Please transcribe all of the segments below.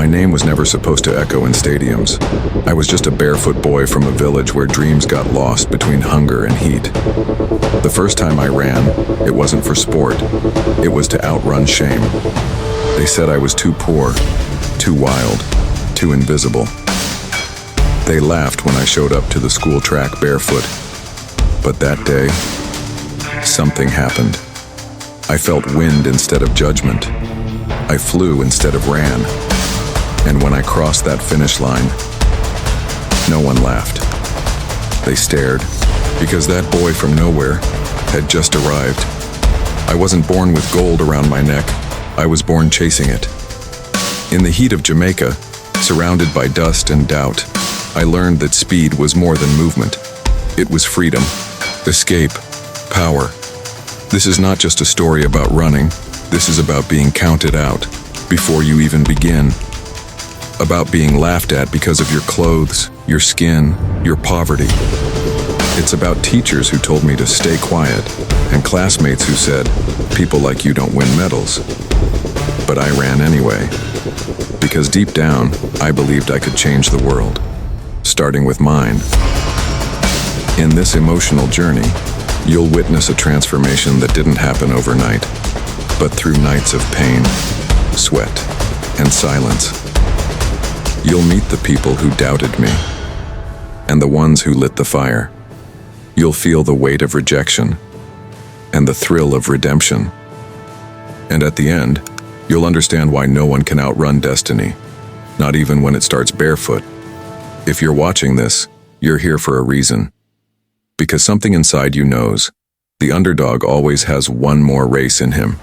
My name was never supposed to echo in stadiums. I was just a barefoot boy from a village where dreams got lost between hunger and heat. The first time I ran, it wasn't for sport. It was to outrun shame. They said I was too poor, too wild, too invisible. They laughed when I showed up to the school track barefoot. But that day, something happened. I felt wind instead of judgment. I flew instead of ran. And when I crossed that finish line, no one laughed. They stared, because that boy from nowhere had just arrived. I wasn't born with gold around my neck. I was born chasing it. In the heat of Jamaica, surrounded by dust and doubt, I learned that speed was more than movement. It was freedom, escape, power. This is not just a story about running. This is about being counted out before you even begin. About being laughed at because of your clothes, your skin, your poverty. It's about teachers who told me to stay quiet and classmates who said, people like you don't win medals. But I ran anyway, because deep down, I believed I could change the world, starting with mine. In this emotional journey, you'll witness a transformation that didn't happen overnight, but through nights of pain, sweat, and silence. You'll meet the people who doubted me, and the ones who lit the fire. You'll feel the weight of rejection, and the thrill of redemption. And at the end, you'll understand why no one can outrun destiny, not even when it starts barefoot. If you're watching this, you're here for a reason. Because something inside you knows, the underdog always has one more race in him.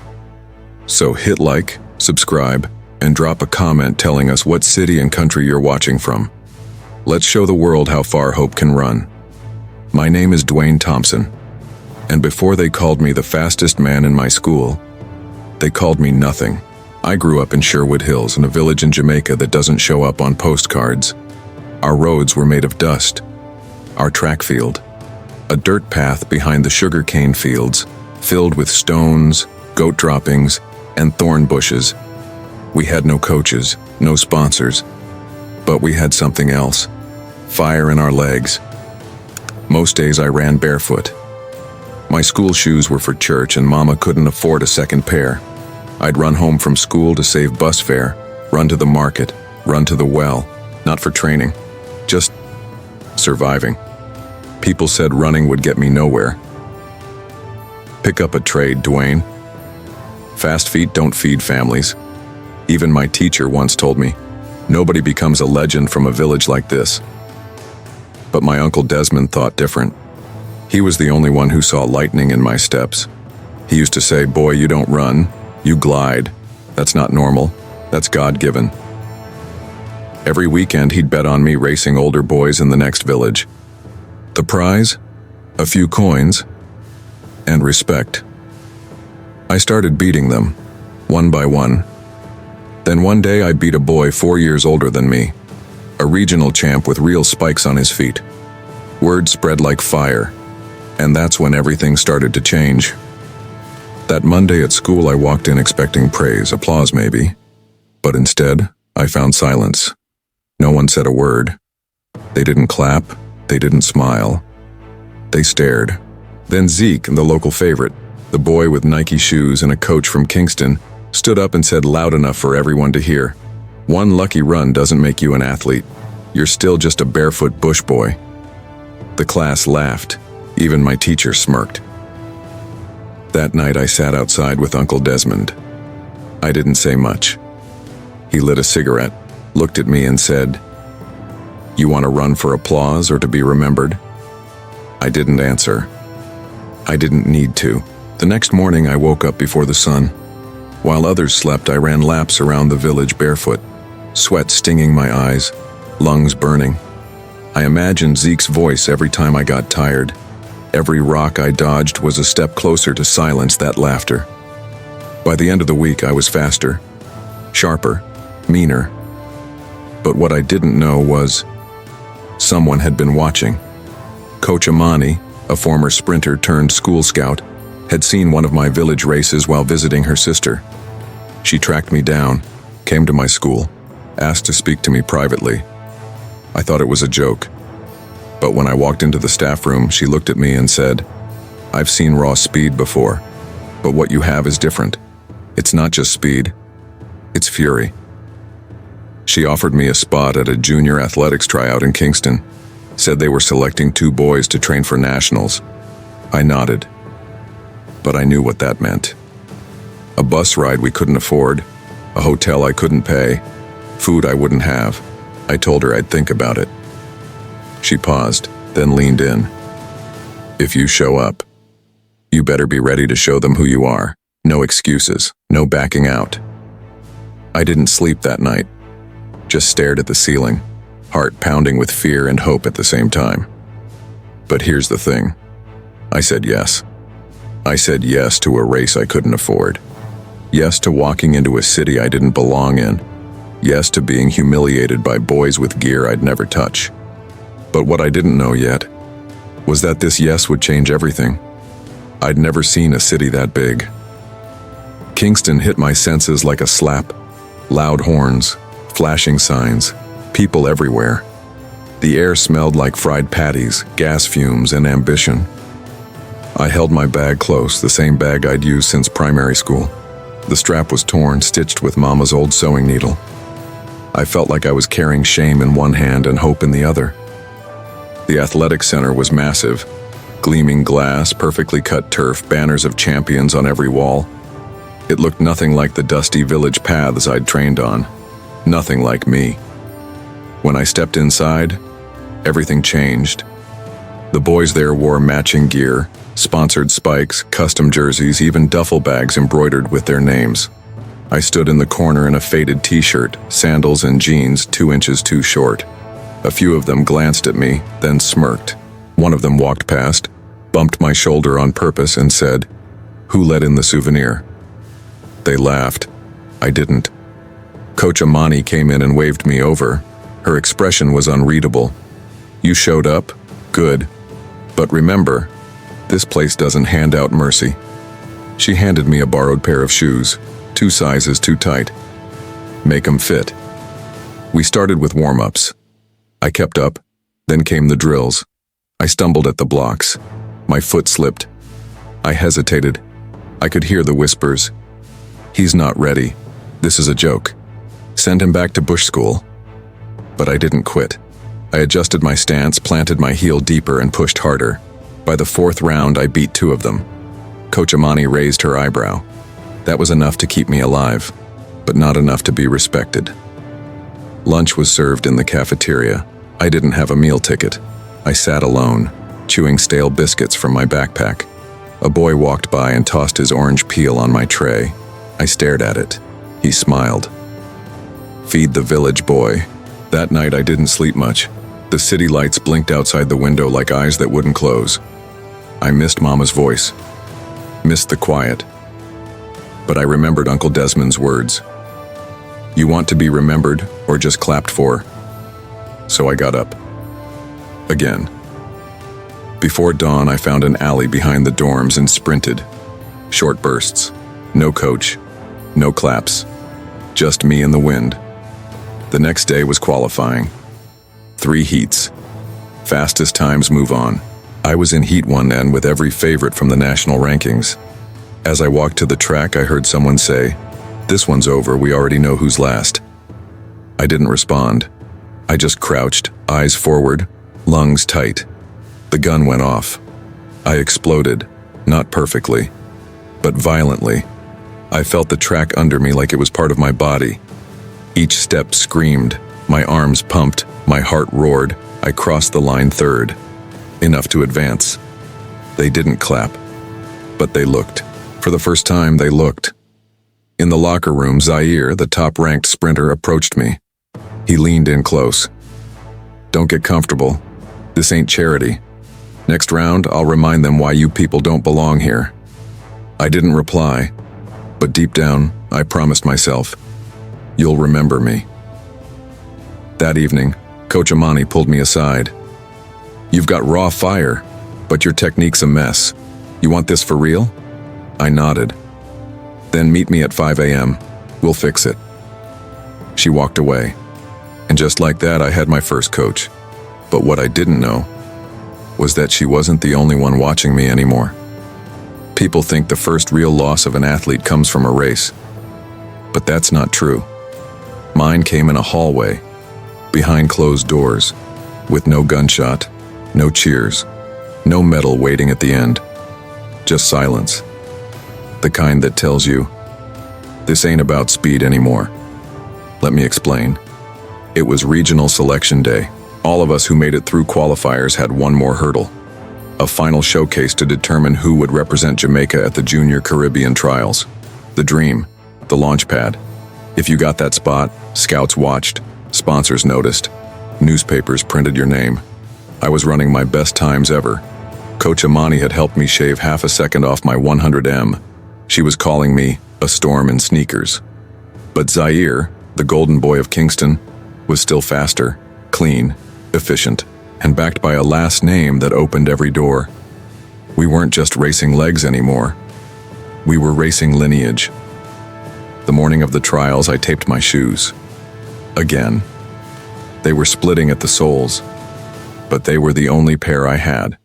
So hit like, subscribe, and drop a comment telling us what city and country you're watching from. Let's show the world how far hope can run. My name is Dwayne Thompson, and before they called me the fastest man in my school, they called me nothing. I grew up in Sherwood Hills, in a village in Jamaica that doesn't show up on postcards. Our roads were made of dust. Our track field, a dirt path behind the sugarcane fields, filled with stones, goat droppings, and thorn bushes. We had no coaches, no sponsors, but we had something else, fire in our legs. Most days I ran barefoot. My school shoes were for church and Mama couldn't afford a second pair. I'd run home from school to save bus fare, run to the market, run to the well, not for training, just surviving. People said running would get me nowhere. Pick up a trade, Dwayne. Fast feet don't feed families. Even my teacher once told me, nobody becomes a legend from a village like this. But my Uncle Desmond thought different. He was the only one who saw lightning in my steps. He used to say, boy, you don't run, you glide. That's not normal, that's God-given. Every weekend he'd bet on me racing older boys in the next village. The prize? A few coins and respect. I started beating them, one by one. Then one day I beat a boy 4 years older than me, a regional champ with real spikes on his feet. Word spread like fire, and that's when everything started to change. That Monday at school I walked in expecting praise, applause maybe, but instead I found silence. No one said a word. They didn't clap, they didn't smile. They stared. Then Zeke, the local favorite, the boy with Nike shoes and a coach from Kingston, stood up and said loud enough for everyone to hear, one lucky run doesn't make you an athlete. You're still just a barefoot bush boy. The class laughed. Even my teacher smirked. That night I sat outside with Uncle Desmond. I didn't say much. He lit a cigarette, looked at me and said, you want to run for applause or to be remembered? I didn't answer. I didn't need to. The next morning I woke up before the sun. While others slept, I ran laps around the village barefoot, sweat stinging my eyes, lungs burning. I imagined Zeke's voice every time I got tired. Every rock I dodged was a step closer to silence that laughter. By the end of the week, I was faster, sharper, meaner. But what I didn't know was someone had been watching. Coach Amani, a former sprinter turned school scout, had seen one of my village races while visiting her sister. She tracked me down, came to my school, asked to speak to me privately. I thought it was a joke. But when I walked into the staff room, she looked at me and said, "I've seen raw speed before, but what you have is different. It's not just speed, it's fury." She offered me a spot at a junior athletics tryout in Kingston, said they were selecting 2 boys to train for nationals. I nodded, but I knew what that meant. A bus ride we couldn't afford, a hotel I couldn't pay, food I wouldn't have. I told her I'd think about it. She paused, then leaned in. "If you show up, you better be ready to show them who you are. No excuses, no backing out." I didn't sleep that night, just stared at the ceiling, heart pounding with fear and hope at the same time. But here's the thing. I said yes. I said yes to a race I couldn't afford. Yes to walking into a city I didn't belong in. Yes to being humiliated by boys with gear I'd never touch. But what I didn't know yet was that this yes would change everything. I'd never seen a city that big. Kingston hit my senses like a slap. Loud horns, flashing signs, people everywhere. The air smelled like fried patties, gas fumes, and ambition. I held my bag close, the same bag I'd used since primary school. The strap was torn, stitched with Mama's old sewing needle. I felt like I was carrying shame in one hand and hope in the other. The athletic center was massive. Gleaming glass, perfectly cut turf, banners of champions on every wall. It looked nothing like the dusty village paths I'd trained on. Nothing like me. When I stepped inside, everything changed. The boys there wore matching gear, sponsored spikes, custom jerseys, even duffel bags embroidered with their names. I stood in the corner in a faded t-shirt, sandals and jeans 2 inches too short. A few of them glanced at me, then smirked. One of them walked past, bumped my shoulder on purpose and said, "Who let in the souvenir?" They laughed. I didn't. Coach Amani came in and waved me over. Her expression was unreadable. "You showed up? Good. But remember, this place doesn't hand out mercy." She handed me a borrowed pair of shoes, 2 sizes too tight. "Make 'em fit." We started with warm-ups. I kept up, then came the drills. I stumbled at the blocks. My foot slipped. I hesitated. I could hear the whispers. "He's not ready. This is a joke. Send him back to bush school." But I didn't quit. I adjusted my stance, planted my heel deeper, and pushed harder. By the 4th round, I beat 2 of them. Coach Amani raised her eyebrow. That was enough to keep me alive, but not enough to be respected. Lunch was served in the cafeteria. I didn't have a meal ticket. I sat alone, chewing stale biscuits from my backpack. A boy walked by and tossed his orange peel on my tray. I stared at it. He smiled. Feed the village boy. That night I didn't sleep much. The city lights blinked outside the window like eyes that wouldn't close. I missed Mama's voice. Missed the quiet. But I remembered Uncle Desmond's words. "You want to be remembered or just clapped for?" So I got up. Again. Before dawn, I found an alley behind the dorms and sprinted. Short bursts. No coach. No claps. Just me and the wind. The next day was qualifying. 3 heats. Fastest times move on. I was in heat 1 and with every favorite from the national rankings. As I walked to the track, I heard someone say, "This one's over, we already know who's last." I didn't respond. I just crouched, eyes forward, lungs tight. The gun went off. I exploded, not perfectly, but violently. I felt the track under me like it was part of my body. Each step screamed, my arms pumped, my heart roared. I crossed the line 3rd. Enough to advance. They didn't clap, but they looked. For the first time, they looked. In the locker room, Zaire, the top-ranked sprinter, approached me. He leaned in close. "Don't get comfortable. This ain't charity. Next round, I'll remind them why you people don't belong here." I didn't reply, but deep down, I promised myself, "You'll remember me." That evening, Coach Amani pulled me aside. "You've got raw fire, but your technique's a mess. You want this for real?" I nodded. "Then meet me at 5 a.m. We'll fix it." She walked away. And just like that, I had my first coach. But what I didn't know was that she wasn't the only one watching me anymore. People think the first real loss of an athlete comes from a race. But that's not true. Mine came in a hallway, behind closed doors, with no gunshot, no cheers, no medal waiting at the end. Just silence. The kind that tells you, this ain't about speed anymore. Let me explain. It was regional selection day. All of us who made it through qualifiers had one more hurdle. A final showcase to determine who would represent Jamaica at the Junior Caribbean Trials. The dream, the launch pad. If you got that spot, scouts watched, sponsors noticed, newspapers printed your name. I was running my best times ever. Coach Amani had helped me shave half a second off my 100M. She was calling me a storm in sneakers. But Zaire, the golden boy of Kingston, was still faster, clean, efficient, and backed by a last name that opened every door. We weren't just racing legs anymore. We were racing lineage. The morning of the trials, I taped my shoes. Again. They were splitting at the soles, but they were the only pair I had.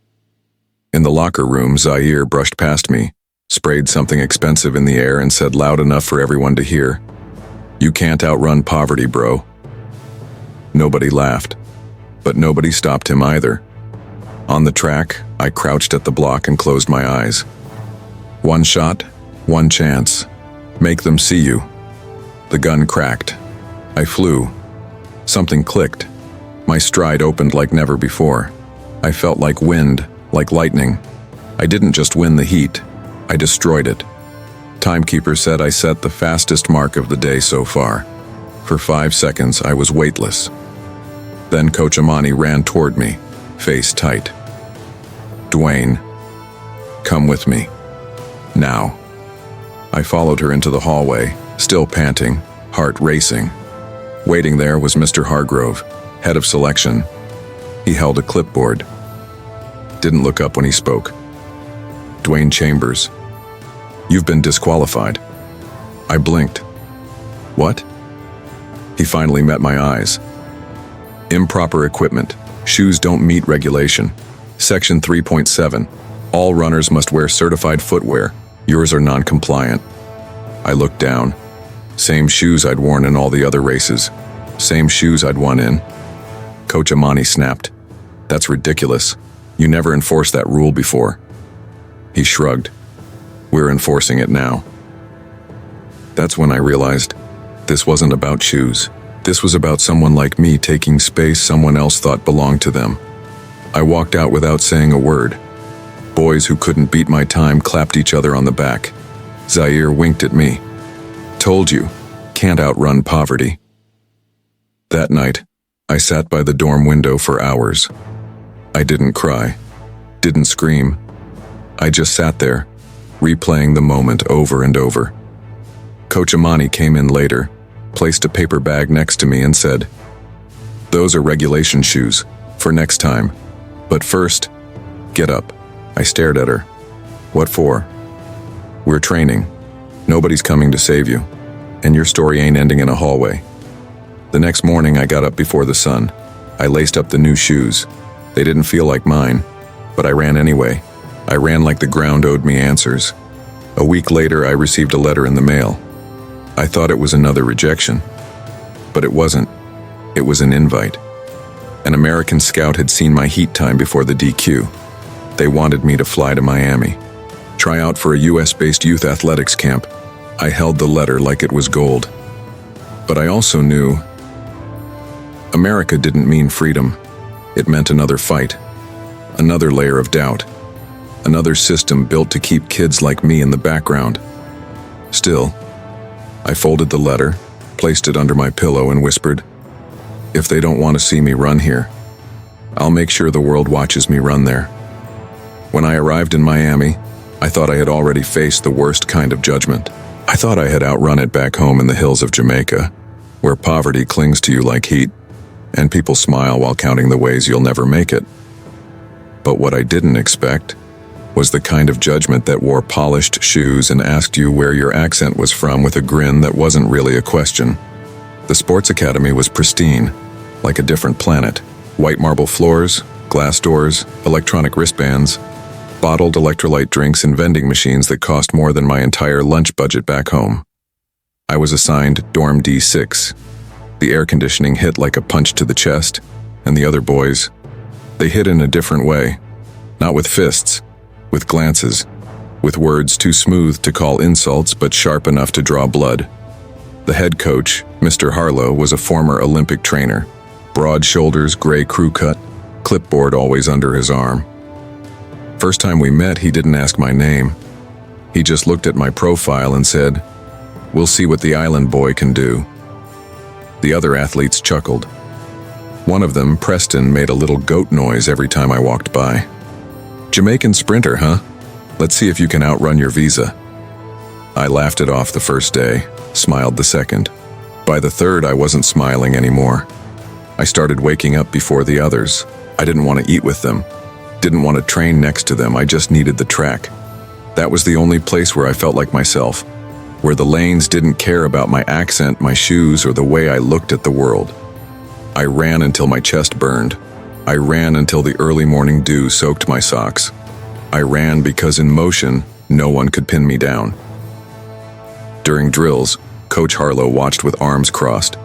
In the locker room, Zaire brushed past me, sprayed something expensive in the air, and said loud enough for everyone to hear, "You can't outrun poverty, bro." Nobody laughed, but nobody stopped him either. On the track, I crouched at the block and closed my eyes. One shot, one chance. Make them see you. The gun cracked. I flew. Something clicked. My stride opened like never before. I felt like wind, like lightning. I didn't just win the heat. I destroyed it. Timekeeper said I set the fastest mark of the day so far. For 5 seconds, I was weightless. Then Coach Amani ran toward me, face tight. "Dwayne, come with me. Now." I followed her into the hallway, still panting, heart racing. Waiting there was Mr. Hargrove, head of selection. He held a clipboard. Didn't look up when he spoke. "Dwayne Chambers, you've been disqualified." I blinked. "What?" He finally met my eyes. "Improper equipment. Shoes don't meet regulation. Section 3.7. All runners must wear certified footwear. Yours are non-compliant." I looked down. Same shoes I'd worn in all the other races. Same shoes I'd won in. Coach Amani snapped. "That's ridiculous. You never enforced that rule before." He shrugged. "We're enforcing it now." That's when I realized this wasn't about shoes. This was about someone like me taking space someone else thought belonged to them. I walked out without saying a word. Boys who couldn't beat my time clapped each other on the back. Zaire winked at me. "Told you, can't outrun poverty." That night, I sat by the dorm window for hours. I didn't cry, didn't scream. I just sat there, replaying the moment over and over. Coach Amani came in later, placed a paper bag next to me and said, "Those are regulation shoes, for next time. But first, get up." I stared at her. "What for?" "We're training. Nobody's coming to save you. And your story ain't ending in a hallway." The next morning, I got up before the sun. I laced up the new shoes. They didn't feel like mine, but I ran anyway. I ran like the ground owed me answers. A week later, I received a letter in the mail. I thought it was another rejection. But it wasn't. It was an invite. An American scout had seen my heat time before the DQ. They wanted me to fly to Miami, try out for a US-based youth athletics camp. I held the letter like it was gold. But I also knew America didn't mean freedom. It meant another fight, another layer of doubt, another system built to keep kids like me in the background. Still, I folded the letter, placed it under my pillow and whispered, "If they don't want to see me run here, I'll make sure the world watches me run there." When I arrived in Miami, I thought I had already faced the worst kind of judgment. I thought I had outrun it back home in the hills of Jamaica, where poverty clings to you like heat, and people smile while counting the ways you'll never make it. But what I didn't expect was the kind of judgment that wore polished shoes and asked you where your accent was from with a grin that wasn't really a question. The sports academy was pristine, like a different planet. White marble floors, glass doors, electronic wristbands, bottled electrolyte drinks and vending machines that cost more than my entire lunch budget back home. I was assigned Dorm D6. The air conditioning hit like a punch to the chest, and the other boys, they hit in a different way. Not with fists, with glances, with words too smooth to call insults but sharp enough to draw blood. The head coach, Mr. Harlow, was a former Olympic trainer. Broad shoulders, gray crew cut, clipboard always under his arm. First time we met, he didn't ask my name. He just looked at my profile and said, "We'll see what the island boy can do." The other athletes chuckled. One of them, Preston, made a little goat noise every time I walked by. "Jamaican sprinter, huh? Let's see if you can outrun your visa." I laughed it off the first day, smiled the second. By the third, I wasn't smiling anymore. I started waking up before the others. I didn't want to eat with them, didn't want to train next to them. I just needed the track. That was the only place where I felt like myself, where the lanes didn't care about my accent, my shoes, or the way I looked at the world. I ran until my chest burned. I ran until the early morning dew soaked my socks. I ran because in motion, no one could pin me down. During drills, Coach Harlow watched with arms crossed.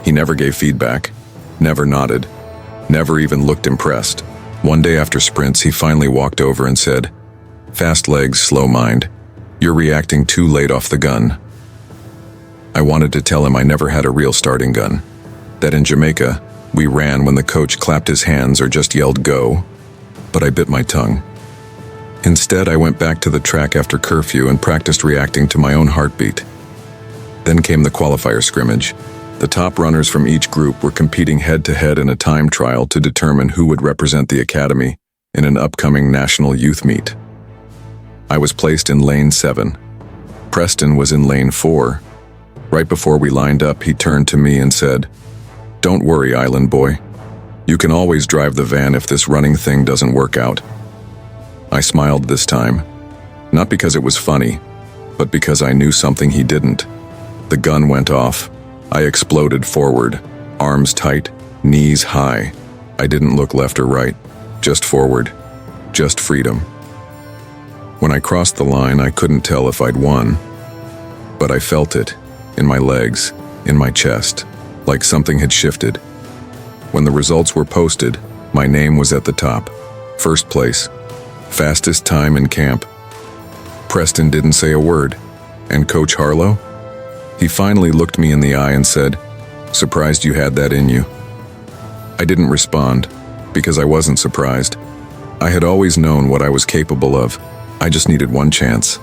He never gave feedback, never nodded, never even looked impressed. One day after sprints, he finally walked over and said, "Fast legs, slow mind. You're reacting too late off the gun." I wanted to tell him I never had a real starting gun, that in Jamaica, we ran when the coach clapped his hands or just yelled go, but I bit my tongue. Instead, I went back to the track after curfew and practiced reacting to my own heartbeat. Then came the qualifier scrimmage. The top runners from each group were competing head-to-head in a time trial to determine who would represent the academy in an upcoming national youth meet. I was placed in lane 7. Preston was in lane 4. Right before we lined up, he turned to me and said, "Don't worry, island boy. You can always drive the van if this running thing doesn't work out." I smiled this time, not because it was funny, but because I knew something he didn't. The gun went off. I exploded forward, arms tight, knees high. I didn't look left or right, just forward, just freedom. When I crossed the line, I couldn't tell if I'd won, but I felt it, in my legs, in my chest, like something had shifted. When the results were posted, my name was at the top. First place, fastest time in camp. Preston didn't say a word, and Coach Harlow? He finally looked me in the eye and said, "Surprised you had that in you." I didn't respond, because I wasn't surprised. I had always known what I was capable of. I just needed one chance,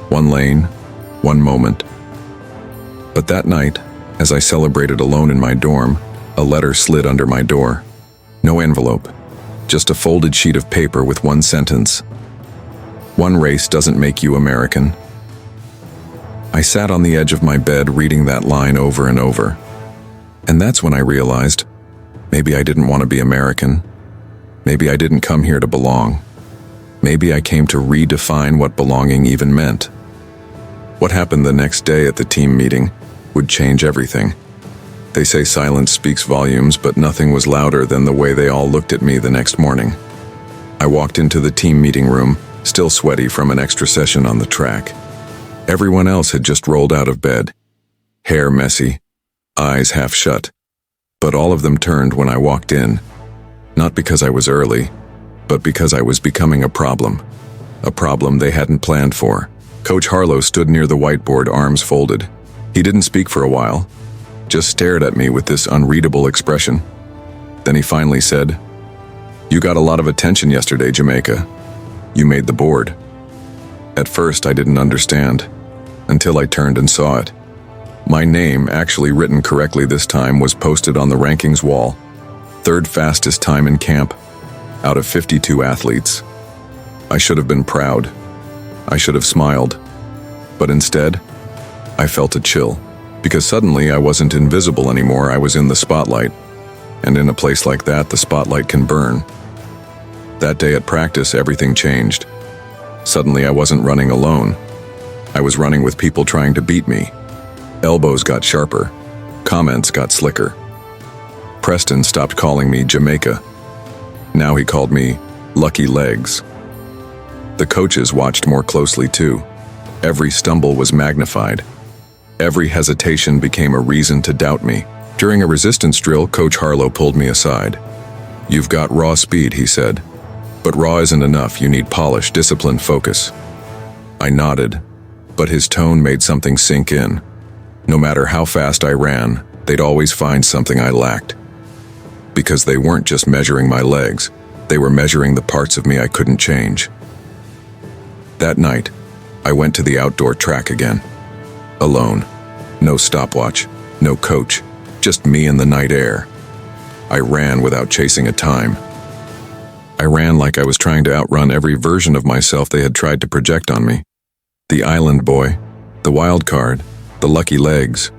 one lane, one moment. But that night, as I celebrated alone in my dorm, a letter slid under my door. No envelope, just a folded sheet of paper with one sentence. "One race doesn't make you American." I sat on the edge of my bed reading that line over and over. And that's when I realized, maybe I didn't want to be American. Maybe I didn't come here to belong. Maybe I came to redefine what belonging even meant. What happened the next day at the team meeting would change everything. They say silence speaks volumes, but nothing was louder than the way they all looked at me the next morning. I walked into the team meeting room, still sweaty from an extra session on the track. Everyone else had just rolled out of bed, hair messy, eyes half shut. But all of them turned when I walked in, not because I was early, but because I was becoming a problem they hadn't planned for. Coach Harlow stood near the whiteboard, arms folded. He didn't speak for a while, just stared at me with this unreadable expression. Then he finally said, "You got a lot of attention yesterday, Jamaica. You made the board." At first, I didn't understand, until I turned and saw it. My name, actually written correctly this time, was posted on the rankings wall. Third fastest time in camp, out of 52 athletes. I should have been proud. I should have smiled. But instead, I felt a chill, because suddenly I wasn't invisible anymore. I was in the spotlight. And in a place like that, the spotlight can burn. That day at practice, everything changed. Suddenly I wasn't running alone. I was running with people trying to beat me. Elbows got sharper. Comments got slicker. Preston stopped calling me Jamaica. Now he called me Lucky Legs. The coaches watched more closely too. Every stumble was magnified. Every hesitation became a reason to doubt me. During a resistance drill, Coach Harlow pulled me aside. "You've got raw speed," he said. "But raw isn't enough. You need polish, discipline, focus." I nodded, but his tone made something sink in. No matter how fast I ran, they'd always find something I lacked. Because they weren't just measuring my legs, they were measuring the parts of me I couldn't change. That night, I went to the outdoor track again. Alone. No stopwatch, no coach, just me in the night air. I ran without chasing a time. I ran like I was trying to outrun every version of myself they had tried to project on me. The island boy, the wild card, the lucky legs.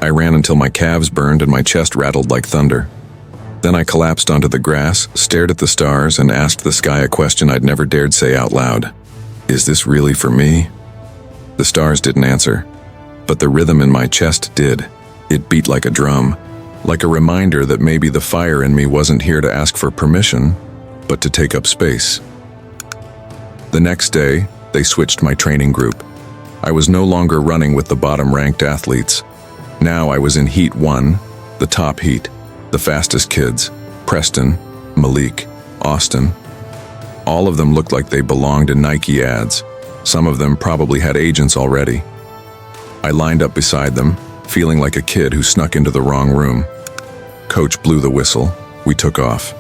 I ran until my calves burned and my chest rattled like thunder. Then I collapsed onto the grass, stared at the stars, and asked the sky a question I'd never dared say out loud. Is this really for me? The stars didn't answer, but the rhythm in my chest did. It beat like a drum, like a reminder that maybe the fire in me wasn't here to ask for permission, but to take up space. The next day, they switched my training group. I was no longer running with the bottom-ranked athletes. Now I was in Heat 1, the top heat, the fastest kids, Preston, Malik, Austin. All of them looked like they belonged in Nike ads. Some of them probably had agents already. I lined up beside them, feeling like a kid who snuck into the wrong room. Coach blew the whistle. We took off.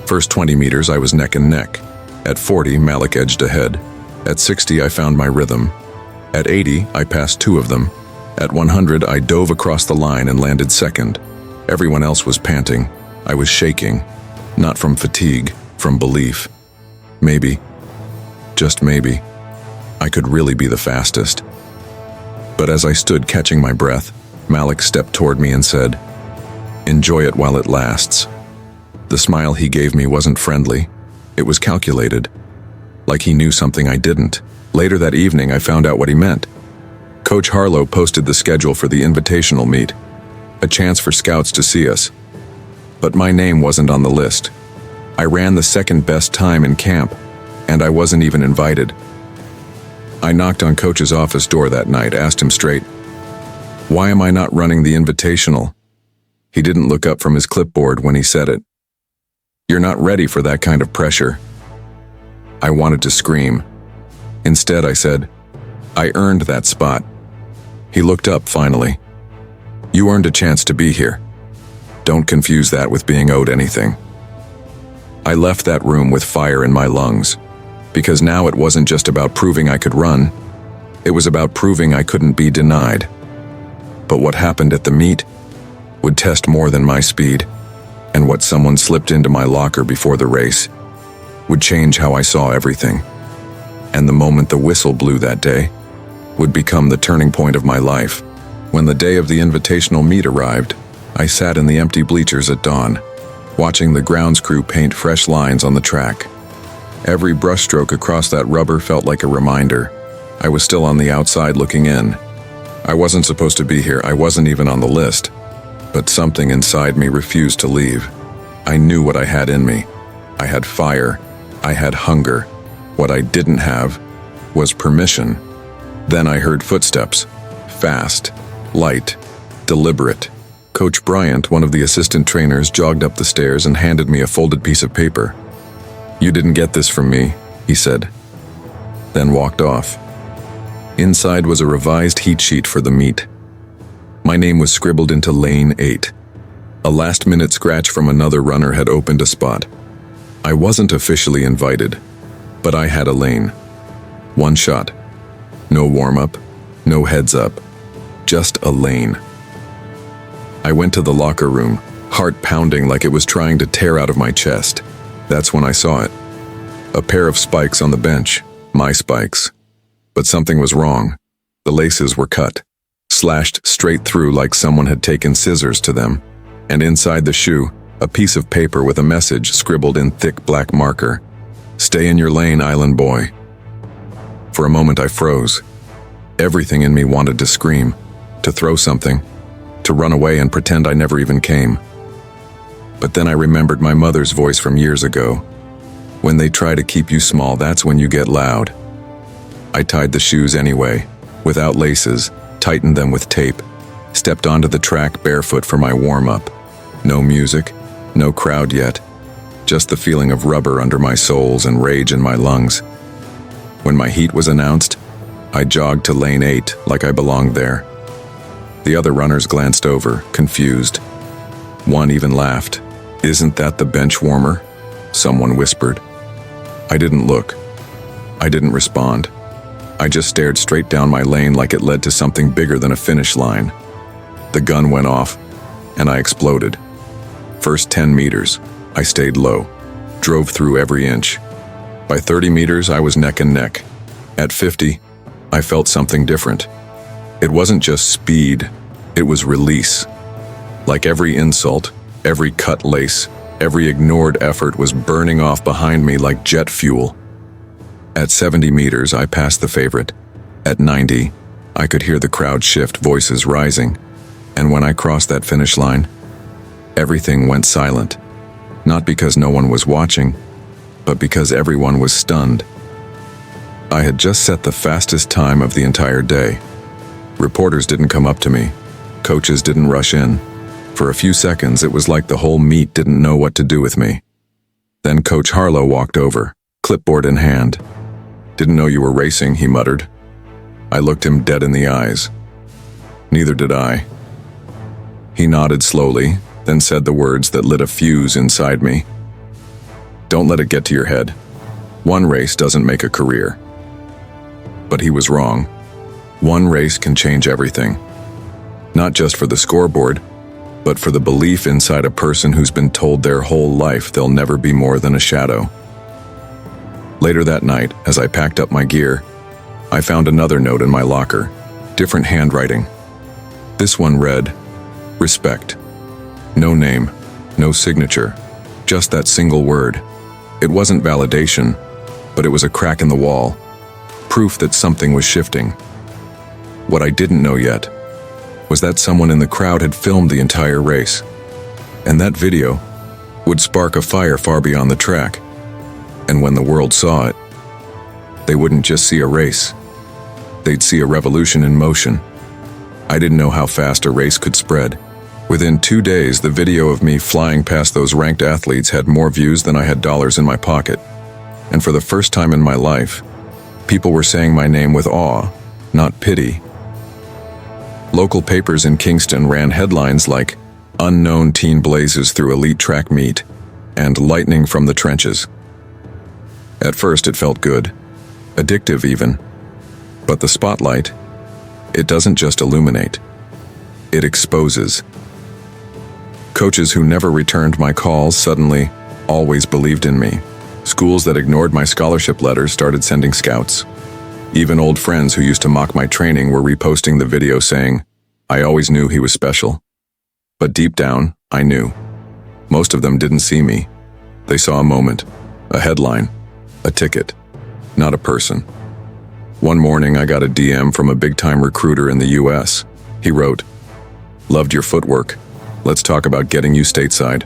First 20 meters, I was neck and neck. At 40, Malik edged ahead. At 60, I found my rhythm. At 80, I passed two of them. At 100, I dove across the line and landed second. Everyone else was panting. I was shaking. Not from fatigue, from belief. Maybe, just maybe, I could really be the fastest. But as I stood catching my breath, Malik stepped toward me and said, "Enjoy it while it lasts." The smile he gave me wasn't friendly. It was calculated. Like he knew something I didn't. Later that evening, I found out what he meant. Coach Harlow posted the schedule for the invitational meet, a chance for scouts to see us. But my name wasn't on the list. I ran the second best time in camp, and I wasn't even invited. I knocked on Coach's office door that night, asked him straight, "Why am I not running the invitational?" He didn't look up from his clipboard when he said it. "You're not ready for that kind of pressure." I wanted to scream. Instead, I said, "I earned that spot." He looked up finally. "You earned a chance to be here. Don't confuse that with being owed anything." I left that room with fire in my lungs, because now it wasn't just about proving I could run. It was about proving I couldn't be denied. But what happened at the meet would test more than my speed, and what someone slipped into my locker before the race would change how I saw everything. And the moment the whistle blew that day would become the turning point of my life. When the day of the invitational meet arrived, I sat in the empty bleachers at dawn, watching the grounds crew paint fresh lines on the track. Every brushstroke across that rubber felt like a reminder. I was still on the outside looking in. I wasn't supposed to be here, I wasn't even on the list. But something inside me refused to leave. I knew what I had in me. I had fire. I had hunger. What I didn't have was permission. Then I heard footsteps. Fast, light, deliberate. Coach Bryant, one of the assistant trainers, jogged up the stairs and handed me a folded piece of paper. "You didn't get this from me," he said, then walked off. Inside was a revised heat sheet for the meet. My name was scribbled into lane 8. A last-minute scratch from another runner had opened a spot. I wasn't officially invited, but I had a lane. One shot. No warm-up, no heads-up, just a lane. I went to the locker room, heart pounding like it was trying to tear out of my chest. That's when I saw it. A pair of spikes on the bench, my spikes. But something was wrong. The laces were cut, slashed straight through like someone had taken scissors to them. And inside the shoe, a piece of paper with a message scribbled in thick black marker. "Stay in your lane, island boy." For a moment I froze. Everything in me wanted to scream, to throw something, to run away and pretend I never even came. But then I remembered my mother's voice from years ago. When they try to keep you small, that's when you get loud. I tied the shoes anyway, without laces, tightened them with tape, stepped onto the track barefoot for my warm-up. No music, no crowd yet, just the feeling of rubber under my soles and rage in my lungs. When my heat was announced, I jogged to lane 8 like I belonged there. The other runners glanced over, confused. One even laughed. "Isn't that the bench warmer?" someone whispered. I didn't look. I didn't respond. I just stared straight down my lane like it led to something bigger than a finish line. The gun went off, and I exploded. First 10 meters, I stayed low, drove through every inch. By 30 meters, I was neck and neck. At 50, I felt something different. It wasn't just speed, it was release. Like every insult, every cut lace, every ignored effort was burning off behind me like jet fuel. At 70 meters, I passed the favorite. At 90, I could hear the crowd shift, voices rising. And when I crossed that finish line, everything went silent. Not because no one was watching, but because everyone was stunned. I had just set the fastest time of the entire day. Reporters didn't come up to me. Coaches didn't rush in. For a few seconds, it was like the whole meet didn't know what to do with me. Then Coach Harlow walked over, clipboard in hand. "Didn't know you were racing," he muttered. I looked him dead in the eyes. Neither did I. He nodded slowly, then said the words that lit a fuse inside me. "Don't let it get to your head. One race doesn't make a career." But he was wrong. One race can change everything. Not just for the scoreboard, but for the belief inside a person who's been told their whole life they'll never be more than a shadow. Later that night, as I packed up my gear, I found another note in my locker, different handwriting. This one read, "Respect." No name, no signature, just that single word. It wasn't validation, but it was a crack in the wall, proof that something was shifting. What I didn't know yet was that someone in the crowd had filmed the entire race, and that video would spark a fire far beyond the track. And when the world saw it, they wouldn't just see a race, they'd see a revolution in motion. I didn't know how fast a race could spread. Within 2 days, the video of me flying past those ranked athletes had more views than I had dollars in my pocket. And for the first time in my life, people were saying my name with awe, not pity. Local papers in Kingston ran headlines like "Unknown Teen Blazes Through Elite Track Meet" and "Lightning from the Trenches." At first it felt good, addictive even. But the spotlight, it doesn't just illuminate, it exposes. Coaches who never returned my calls suddenly always believed in me. Schools that ignored my scholarship letters started sending scouts. Even old friends who used to mock my training were reposting the video saying, "I always knew he was special." But deep down, I knew. Most of them didn't see me. They saw a moment, a headline, a ticket, not a person. One morning, I got a DM from a big-time recruiter in the US. He wrote, "Loved your footwork. Let's talk about getting you stateside."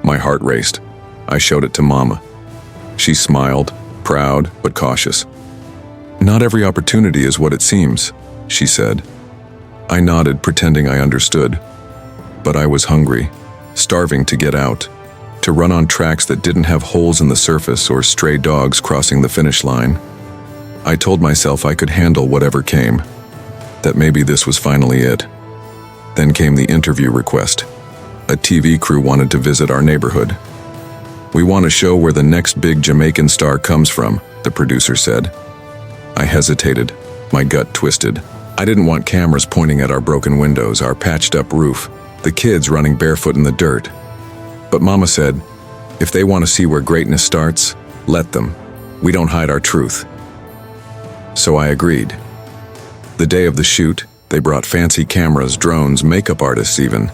My heart raced. I showed it to Mama. She smiled, proud but cautious. "Not every opportunity is what it seems," she said. I nodded, pretending I understood. But I was hungry, starving to get out, to run on tracks that didn't have holes in the surface or stray dogs crossing the finish line. I told myself I could handle whatever came, that maybe this was finally it. Then came the interview request. A TV crew wanted to visit our neighborhood. "We want to show where the next big Jamaican star comes from," the producer said. I hesitated, my gut twisted. I didn't want cameras pointing at our broken windows, our patched-up roof, the kids running barefoot in the dirt. But Mama said, "If they want to see where greatness starts, let them. We don't hide our truth." So I agreed. The day of the shoot, they brought fancy cameras, drones, makeup artists even.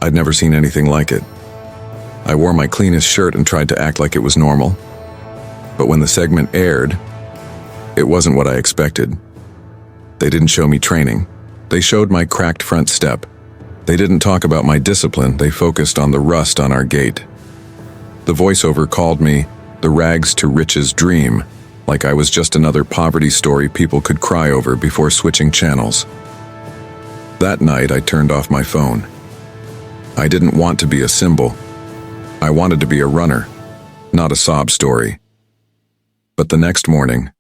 I'd never seen anything like it. I wore my cleanest shirt and tried to act like it was normal. But when the segment aired, it wasn't what I expected. They didn't show me training. They showed my cracked front step, They didn't talk about my discipline, they focused on the rust on our gate. The voiceover called me the rags to riches dream, like I was just another poverty story people could cry over before switching channels. That night I turned off my phone. I didn't want to be a symbol. I wanted to be a runner, not a sob story. But the next morning,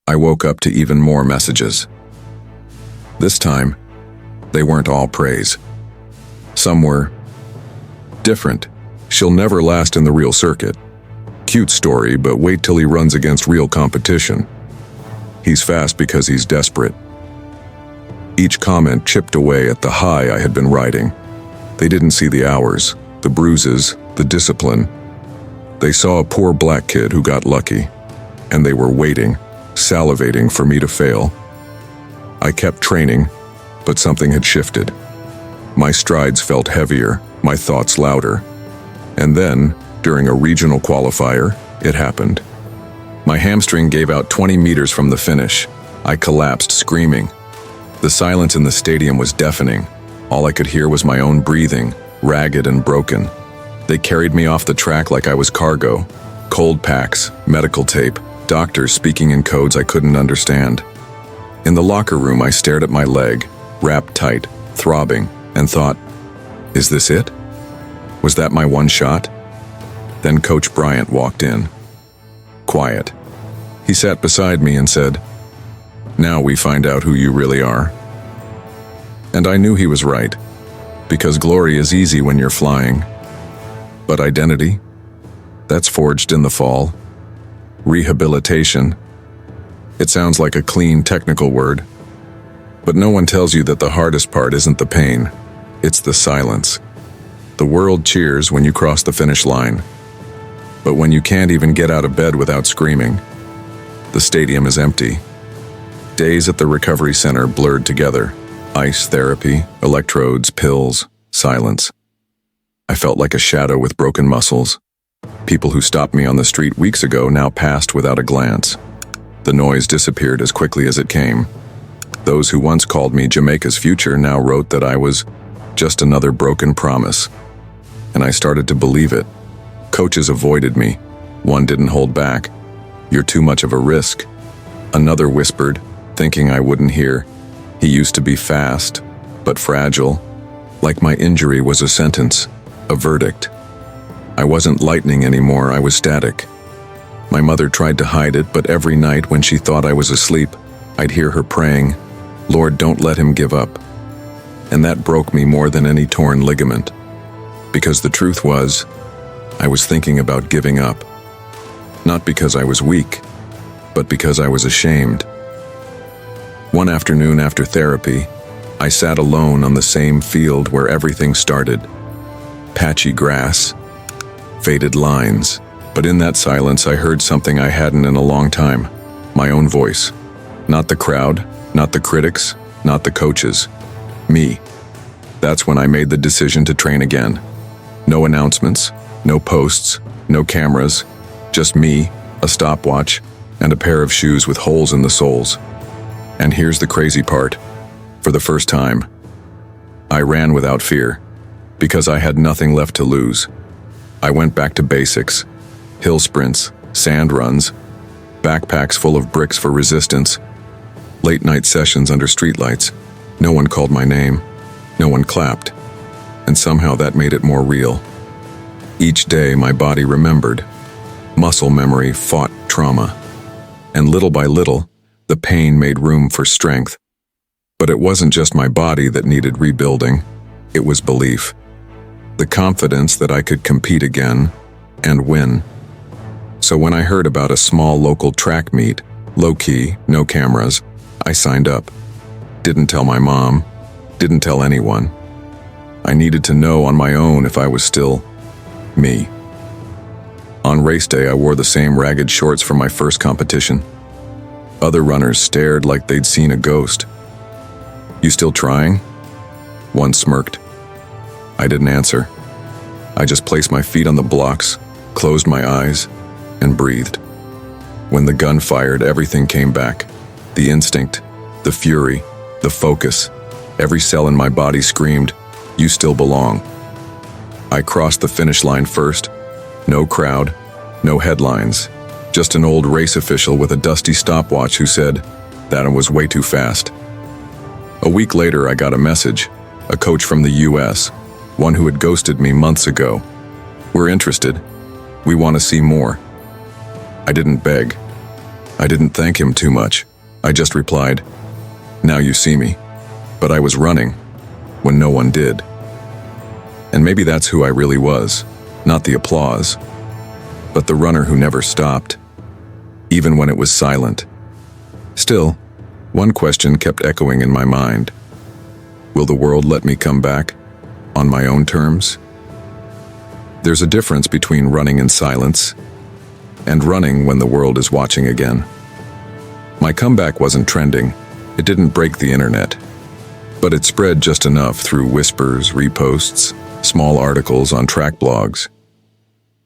I woke up to even more messages. This time, they weren't all praise. Some were different. She'll never last in the real circuit. Cute story, but wait till he runs against real competition. He's fast because he's desperate. Each comment chipped away at the high I had been riding. They didn't see the hours, the bruises, the discipline. They saw a poor black kid who got lucky, and they were waiting, salivating for me to fail. I kept training, but something had shifted. My strides felt heavier, my thoughts louder. And then, during a regional qualifier, it happened. My hamstring gave out 20 meters from the finish. I collapsed, screaming. The silence in the stadium was deafening. All I could hear was my own breathing, ragged and broken. They carried me off the track like I was cargo. Cold packs, medical tape, doctors speaking in codes I couldn't understand. In the locker room, I stared at my leg, wrapped tight, throbbing, and thought, is this it? Was that my one shot? Then Coach Bryant walked in. Quiet. He sat beside me and said, "Now we find out who you really are." And I knew he was right, because glory is easy when you're flying. But identity? That's forged in the fall. Rehabilitation? It sounds like a clean, technical word. But no one tells you that the hardest part isn't the pain, it's the silence. The world cheers when you cross the finish line. But when you can't even get out of bed without screaming, the stadium is empty. Days at the recovery center blurred together. Ice therapy, electrodes, pills, silence. I felt like a shadow with broken muscles. People who stopped me on the street weeks ago now passed without a glance. The noise disappeared as quickly as it came. Those who once called me Jamaica's future now wrote that I was just another broken promise. And I started to believe it. Coaches avoided me. One didn't hold back. "You're too much of a risk." Another whispered, thinking I wouldn't hear, "He used to be fast, but fragile." Like my injury was a sentence, a verdict. I wasn't lightning anymore, I was static. My mother tried to hide it, but every night when she thought I was asleep, I'd hear her praying, "Lord, don't let him give up." And that broke me more than any torn ligament. Because the truth was, I was thinking about giving up. Not because I was weak, but because I was ashamed. One afternoon after therapy, I sat alone on the same field where everything started. Patchy grass, faded lines. But in that silence, I heard something I hadn't in a long time. My own voice. Not the crowd, not the critics, not the coaches. Me. That's when I made the decision to train again. No announcements, no posts, no cameras, just me, a stopwatch, and a pair of shoes with holes in the soles. And here's the crazy part. For the first time, I ran without fear, because I had nothing left to lose. I went back to basics. Hill sprints, sand runs, backpacks full of bricks for resistance, late night sessions under streetlights. No one called my name. No one clapped. And somehow that made it more real. Each day my body remembered. Muscle memory fought trauma. And little by little, the pain made room for strength. But it wasn't just my body that needed rebuilding. It was belief. The confidence that I could compete again and win. So when I heard about a small local track meet, low-key, no cameras, I signed up. Didn't tell my mom. Didn't tell anyone. I needed to know on my own if I was still me. On race day, I wore the same ragged shorts from my first competition. Other runners stared like they'd seen a ghost. "You still trying?" One smirked. I didn't answer. I just placed my feet on the blocks, closed my eyes, and breathed. When the gun fired, everything came back. The instinct, the fury, the focus. Every cell in my body screamed, You still belong. I crossed the finish line first. No crowd, no headlines. Just an old race official with a dusty stopwatch who said that I was way too fast. A week later, I got a message. A coach from the US, one who had ghosted me months ago. We're interested. We want to see more. I didn't beg. I didn't thank him too much. I just replied, "Now you see me." But I was running when no one did. And maybe that's who I really was. Not the applause, but the runner who never stopped, even when it was silent. Still, one question kept echoing in my mind. Will the world let me come back on my own terms? There's a difference between running in silence and running when the world is watching again. My comeback wasn't trending. It didn't break the internet, but it spread just enough through whispers, reposts, small articles on track blogs.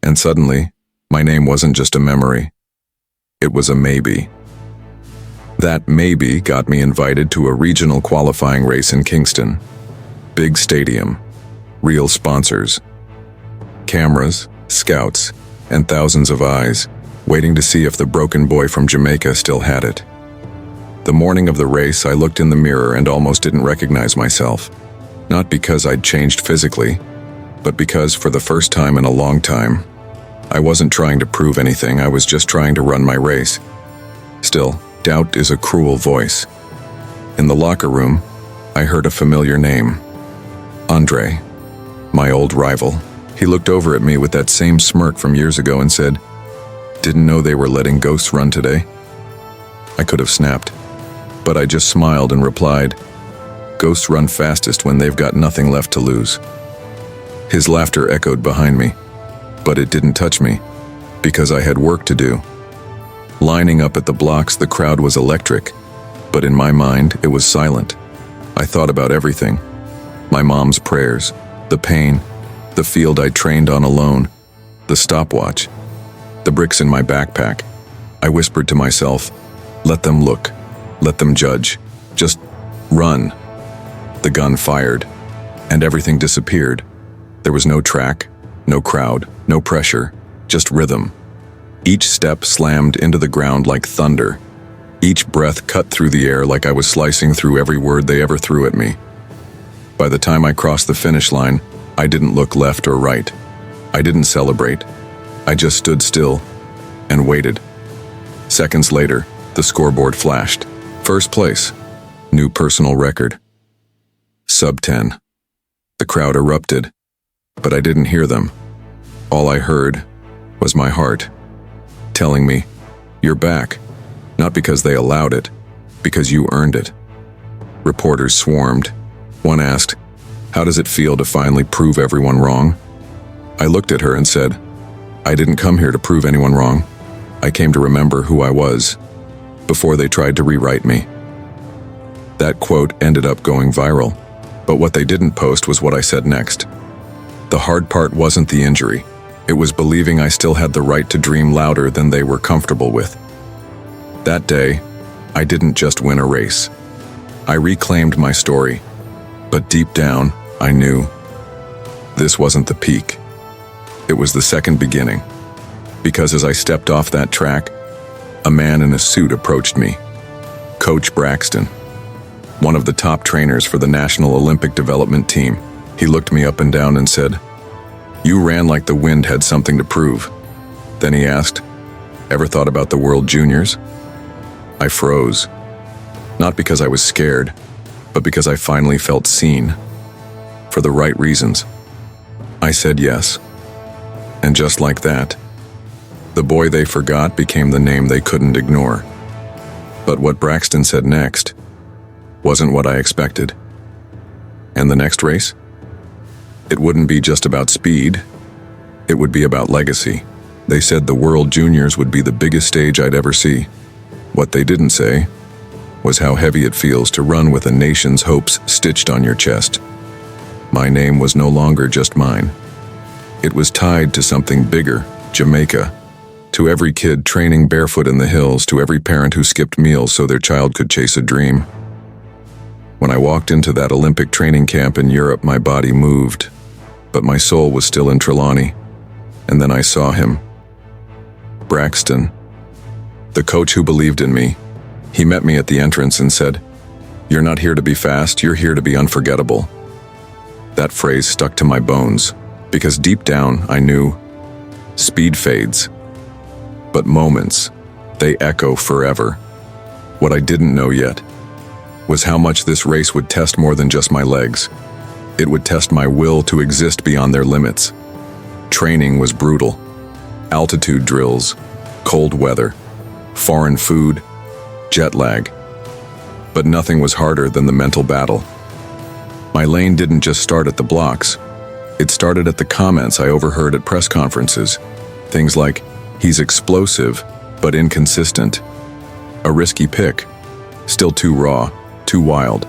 And suddenly, my name wasn't just a memory. It was a maybe. That maybe got me invited to a regional qualifying race in Kingston. Big stadium, real sponsors, cameras, scouts, and thousands of eyes waiting to see if the broken boy from Jamaica still had it. The morning of the race, I looked in the mirror and almost didn't recognize myself. Not because I'd changed physically, but because for the first time in a long time, I wasn't trying to prove anything, I was just trying to run my race. Still, doubt is a cruel voice. In the locker room, I heard a familiar name. Andre, my old rival. He looked over at me with that same smirk from years ago and said, "Didn't know they were letting ghosts run today?" I could have snapped, but I just smiled and replied, "Ghosts run fastest when they've got nothing left to lose." His laughter echoed behind me, but it didn't touch me, because I had work to do. Lining up at the blocks, the crowd was electric, but in my mind, it was silent. I thought about everything. My mom's prayers, the pain, the field I trained on alone, the stopwatch, the bricks in my backpack. I whispered to myself, let them look, let them judge, just run. The gun fired, and everything disappeared. There was no track, no crowd, no pressure, just rhythm. Each step slammed into the ground like thunder. Each breath cut through the air like I was slicing through every word they ever threw at me. By the time I crossed the finish line, I didn't look left or right. I didn't celebrate. I just stood still and waited. Seconds later, the scoreboard flashed. First place, new personal record. Sub 10. The crowd erupted, but I didn't hear them. All I heard was my heart telling me, "You're back." Not because they allowed it, because you earned it. Reporters swarmed. One asked, "How does it feel to finally prove everyone wrong?" I looked at her and said, "I didn't come here to prove anyone wrong. I came to remember who I was, before they tried to rewrite me." That quote ended up going viral, but what they didn't post was what I said next. The hard part wasn't the injury. It was believing I still had the right to dream louder than they were comfortable with. That day, I didn't just win a race. I reclaimed my story, but deep down, I knew this wasn't the peak. It was the second beginning, because as I stepped off that track, a man in a suit approached me. Coach Braxton, one of the top trainers for the National Olympic Development Team. He looked me up and down and said, "You ran like the wind had something to prove." Then he asked, "Ever thought about the World Juniors?" I froze, not because I was scared, but because I finally felt seen, for the right reasons. I said yes, and just like that, the boy they forgot became the name they couldn't ignore. But what Braxton said next wasn't what I expected. And the next race? It wouldn't be just about speed, it would be about legacy. They said the World Juniors would be the biggest stage I'd ever see. What they didn't say was how heavy it feels to run with a nation's hopes stitched on your chest. My name was no longer just mine. It was tied to something bigger, Jamaica. To every kid training barefoot in the hills, to every parent who skipped meals so their child could chase a dream. When I walked into that Olympic training camp in Europe, my body moved, but my soul was still in Trelawney. And then I saw him. Braxton, the coach who believed in me. He met me at the entrance and said, "You're not here to be fast, you're here to be unforgettable." That phrase stuck to my bones, because deep down I knew speed fades, but moments, they echo forever. What I didn't know yet was how much this race would test more than just my legs. It would test my will to exist beyond their limits. Training was brutal. Altitude drills, cold weather, foreign food, jet lag. But nothing was harder than the mental battle. My lane didn't just start at the blocks. It started at the comments I overheard at press conferences. Things like, "He's explosive, but inconsistent." "A risky pick. Still too raw, too wild."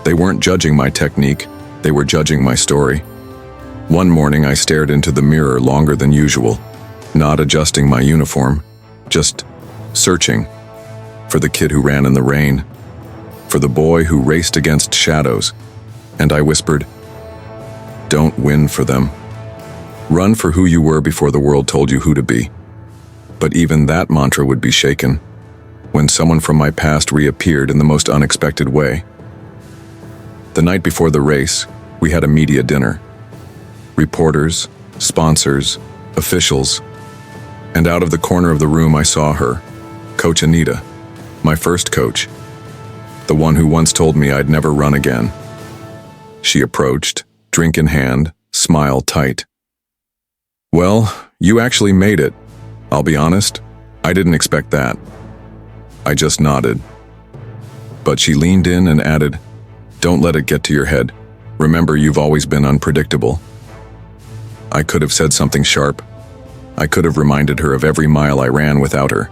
They weren't judging my technique, they were judging my story. One morning I stared into the mirror longer than usual, not adjusting my uniform, just searching for the kid who ran in the rain, for the boy who raced against shadows. And I whispered, "Don't win for them. Run for who you were before the world told you who to be." But even that mantra would be shaken when someone from my past reappeared in the most unexpected way. The night before the race, we had a media dinner. Reporters, sponsors, officials. And out of the corner of the room I saw her, Coach Anita, my first coach, the one who once told me I'd never run again. She approached, drink in hand, smile tight. "Well, you actually made it. I'll be honest, I didn't expect that." I just nodded. But she leaned in and added, "Don't let it get to your head. Remember, you've always been unpredictable." I could have said something sharp. I could have reminded her of every mile I ran without her.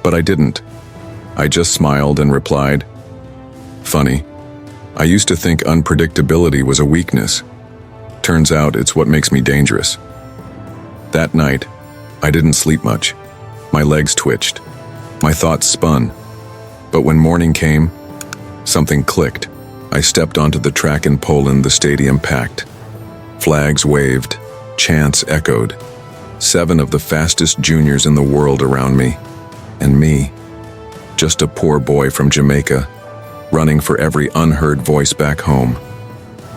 But I didn't. I just smiled and replied, "Funny. I used to think unpredictability was a weakness. Turns out it's what makes me dangerous." That night, I didn't sleep much. My legs twitched. My thoughts spun. But when morning came, something clicked. I stepped onto the track in Poland, the stadium packed. Flags waved, chants echoed. 7 of the fastest juniors in the world around me. And me, just a poor boy from Jamaica, running for every unheard voice back home.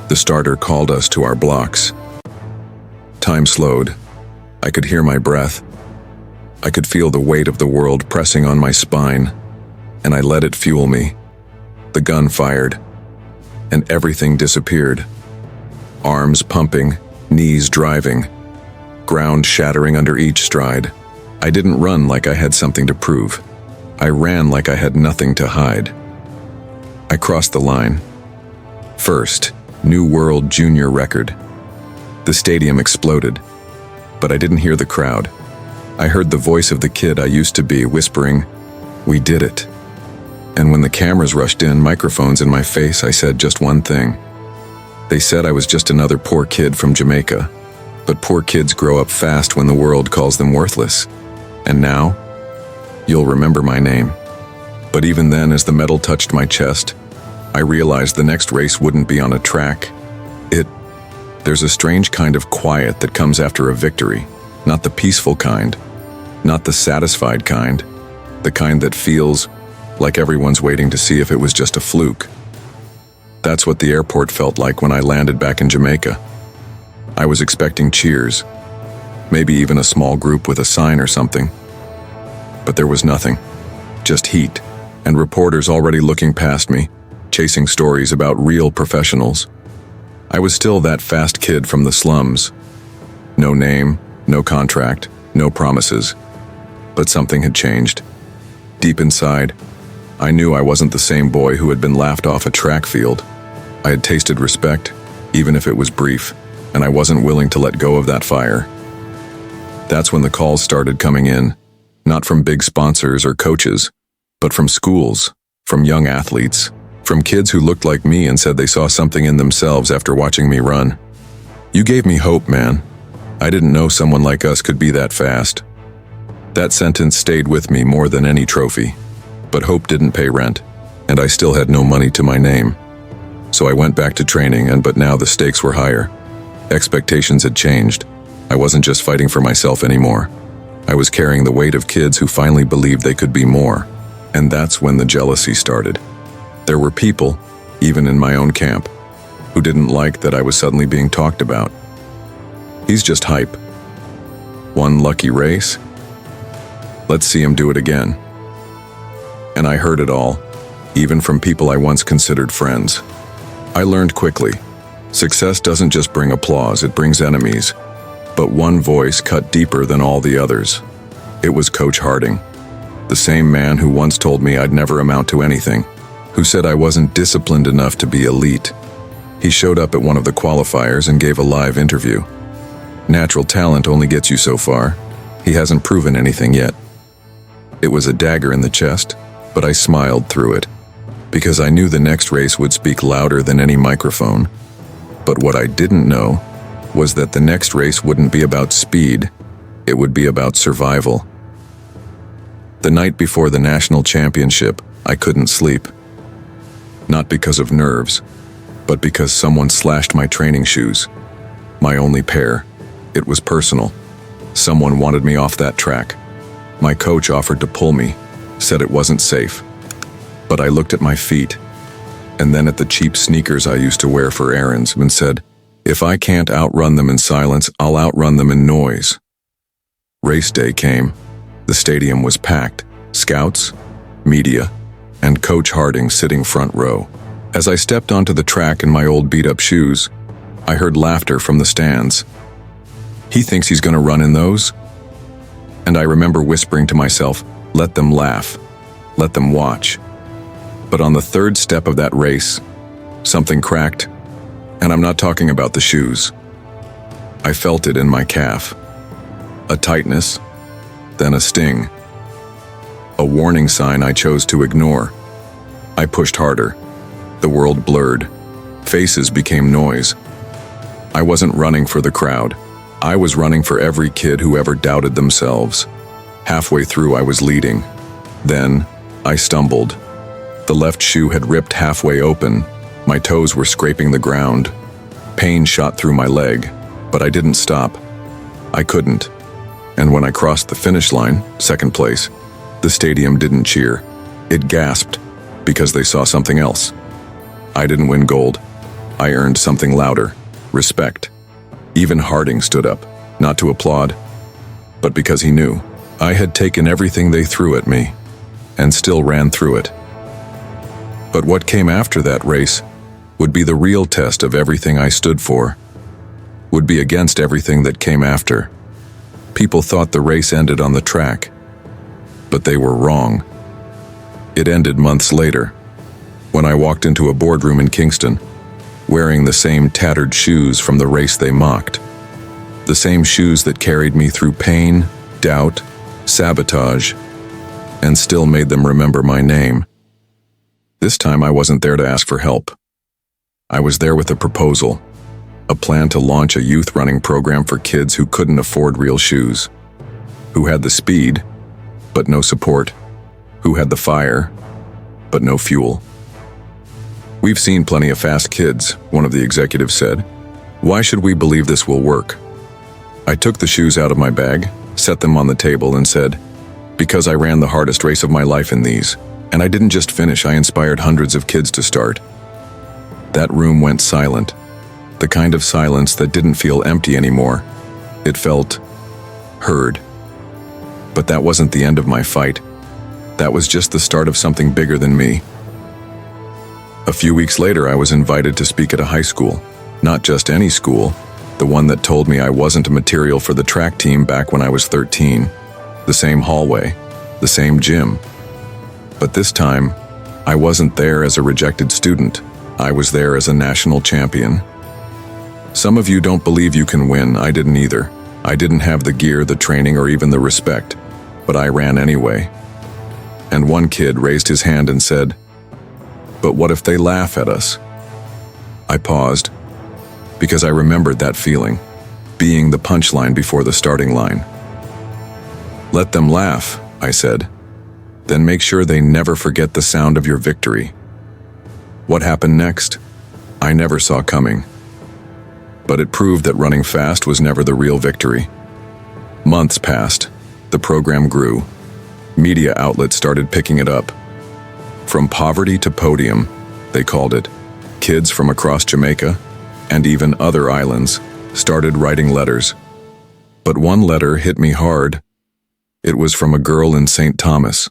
The starter called us to our blocks. Time slowed. I could hear my breath. I could feel the weight of the world pressing on my spine, and I let it fuel me. The gun fired, and everything disappeared. Arms pumping, knees driving, ground shattering under each stride. I didn't run like I had something to prove. I ran like I had nothing to hide. I crossed the line. First, new world junior record. The stadium exploded, but I didn't hear the crowd. I heard the voice of the kid I used to be whispering, "We did it." And when the cameras rushed in, microphones in my face, I said just one thing. They said I was just another poor kid from Jamaica, but poor kids grow up fast when the world calls them worthless. And now, you'll remember my name. But even then, as the medal touched my chest, I realized the next race wouldn't be on a track. There's a strange kind of quiet that comes after a victory, not the peaceful kind, not the satisfied kind, the kind that feels like everyone's waiting to see if it was just a fluke. That's what the airport felt like when I landed back in Jamaica. I was expecting cheers, maybe even a small group with a sign or something. But there was nothing, just heat, and reporters already looking past me, chasing stories about real professionals. I was still that fast kid from the slums. No name, no contract, no promises. But something had changed. Deep inside, I knew I wasn't the same boy who had been laughed off a track field. I had tasted respect, even if it was brief, and I wasn't willing to let go of that fire. That's when the calls started coming in, not from big sponsors or coaches, but from schools, from young athletes, from kids who looked like me and said they saw something in themselves after watching me run. "You gave me hope, man. I didn't know someone like us could be that fast." That sentence stayed with me more than any trophy. But hope didn't pay rent. and I still had no money to my name. So I went back to training, but now the stakes were higher. Expectations had changed. I wasn't just fighting for myself anymore. I was carrying the weight of kids who finally believed they could be more. And that's when the jealousy started. There were people, even in my own camp, who didn't like that I was suddenly being talked about. He's just hype. One lucky race? Let's see him do it again. And I heard it all, even from people I once considered friends. I learned quickly, success doesn't just bring applause, it brings enemies. But one voice cut deeper than all the others. It was Coach Harding, the same man who once told me I'd never amount to anything, who said I wasn't disciplined enough to be elite. He showed up at one of the qualifiers and gave a live interview. Natural talent only gets you so far. He hasn't proven anything yet. It was a dagger in the chest, but I smiled through it, because I knew the next race would speak louder than any microphone. But what I didn't know was that the next race wouldn't be about speed, it would be about survival. The night before the national championship, I couldn't sleep. Not because of nerves, but because someone slashed my training shoes. My only pair. It was personal. Someone wanted me off that track. My coach offered to pull me, said it wasn't safe. But I looked at my feet, and then at the cheap sneakers I used to wear for errands, and said, if I can't outrun them in silence, I'll outrun them in noise. Race day came. The stadium was packed. Scouts, media, and Coach Harding sitting front row. As I stepped onto the track in my old beat-up shoes, I heard laughter from the stands. He thinks he's going to run in those? And I remember whispering to myself, let them laugh, let them watch. But on the third step of that race, something cracked, and I'm not talking about the shoes. I felt it in my calf. A tightness, then a sting. A warning sign I chose to ignore. I pushed harder. The world blurred. Faces became noise. I wasn't running for the crowd. I was running for every kid who ever doubted themselves. Halfway through, I was leading. Then, I stumbled. The left shoe had ripped halfway open. My toes were scraping the ground. Pain shot through my leg, but I didn't stop. I couldn't. And when I crossed the finish line, second place, the stadium didn't cheer. It gasped, because they saw something else. I didn't win gold. I earned something louder, respect. Even Harding stood up, not to applaud, but because he knew I had taken everything they threw at me, and still ran through it. But what came after that race would be the real test of everything I stood for, would be against everything that came after. People thought the race ended on the track, but they were wrong. It ended months later, when I walked into a boardroom in Kingston, wearing the same tattered shoes from the race they mocked. The same shoes that carried me through pain, doubt, sabotage, and still made them remember my name. This time I wasn't there to ask for help. I was there with a proposal, a plan to launch a youth running program for kids who couldn't afford real shoes, who had the speed, but no support, who had the fire, but no fuel. We've seen plenty of fast kids, one of the executives said. Why should we believe this will work? I took the shoes out of my bag, set them on the table, and said, because I ran the hardest race of my life in these, and I didn't just finish, I inspired hundreds of kids to start. That room went silent, the kind of silence that didn't feel empty anymore. It felt heard. But that wasn't the end of my fight. That was just the start of something bigger than me. A few weeks later, I was invited to speak at a high school. Not just any school, the one that told me I wasn't material for the track team back when I was 13. The same hallway, the same gym. But this time, I wasn't there as a rejected student. I was there as a national champion. Some of you don't believe you can win. I didn't either. I didn't have the gear, the training, or even the respect, but I ran anyway. And one kid raised his hand and said, but what if they laugh at us? I paused, because I remembered that feeling, being the punchline before the starting line. Let them laugh, I said. then make sure they never forget the sound of your victory. What happened next? I never saw coming. But it proved that running fast was never the real victory. Months passed. The program grew. Media outlets started picking it up. From poverty to podium, they called it. Kids from across Jamaica, and even other islands, started writing letters. But one letter hit me hard. It was from a girl in St. Thomas.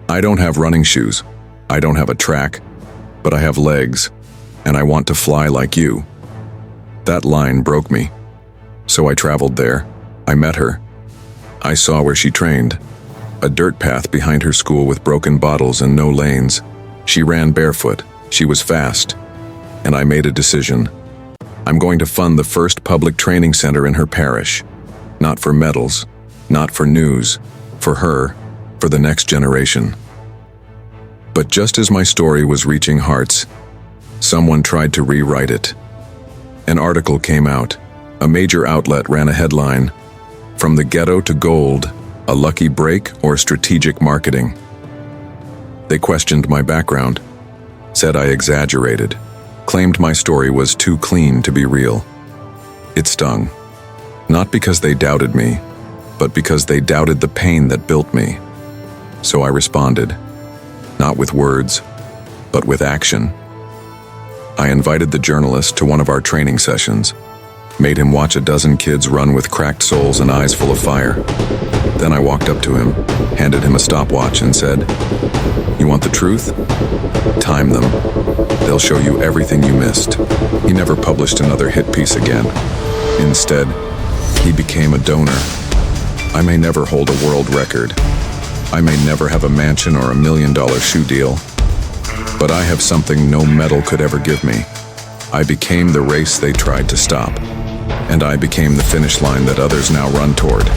I don't have running shoes. I don't have a track, but I have legs, and I want to fly like you. That line broke me. So I traveled there. I met her. I saw where she trained. A dirt path behind her school with broken bottles and no lanes. She ran barefoot. She was fast. And I made a decision. I'm going to fund the first public training center in her parish. Not for medals, not for news, for her, for the next generation. But just as my story was reaching hearts, someone tried to rewrite it. An article came out. A major outlet ran a headline, "From the Ghetto to Gold, a lucky break or strategic marketing?" They questioned my background, said I exaggerated, claimed my story was too clean to be real. It stung. Not because they doubted me, but because they doubted the pain that built me. So I responded, not with words, but with action. I invited the journalist to one of our training sessions, made him watch a dozen kids run with cracked soles and eyes full of fire. Then I walked up to him, handed him a stopwatch and said, "You want the truth? Time them. They'll show you everything you missed." He never published another hit piece again. Instead, he became a donor. I may never hold a world record. I may never have a mansion or $1 million shoe deal. But I have something no medal could ever give me. I became the race they tried to stop. And I became the finish line that others now run toward.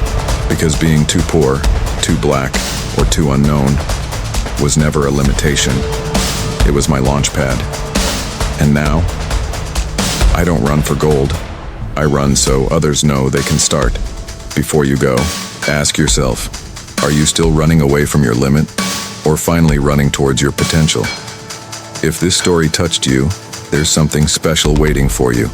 Because being too poor, too black, or too unknown was never a limitation. It was my launch pad. And now, I don't run for gold. I run so others know they can start. Before you go, ask yourself, are you still running away from your limit, or finally running towards your potential? If this story touched you, there's something special waiting for you.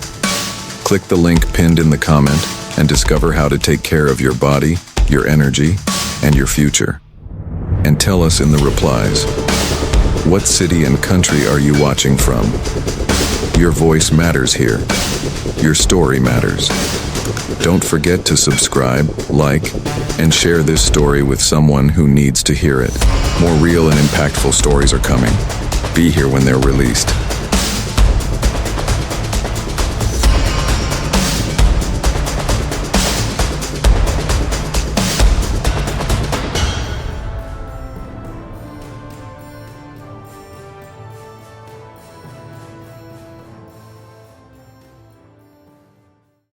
Click the link pinned in the comment and discover how to take care of your body, your energy, and your future. And tell us in the replies, what city and country are you watching from? Your voice matters here. Your story matters. Don't forget to subscribe, like, and share this story with someone who needs to hear it. More real and impactful stories are coming. Be here when they're released.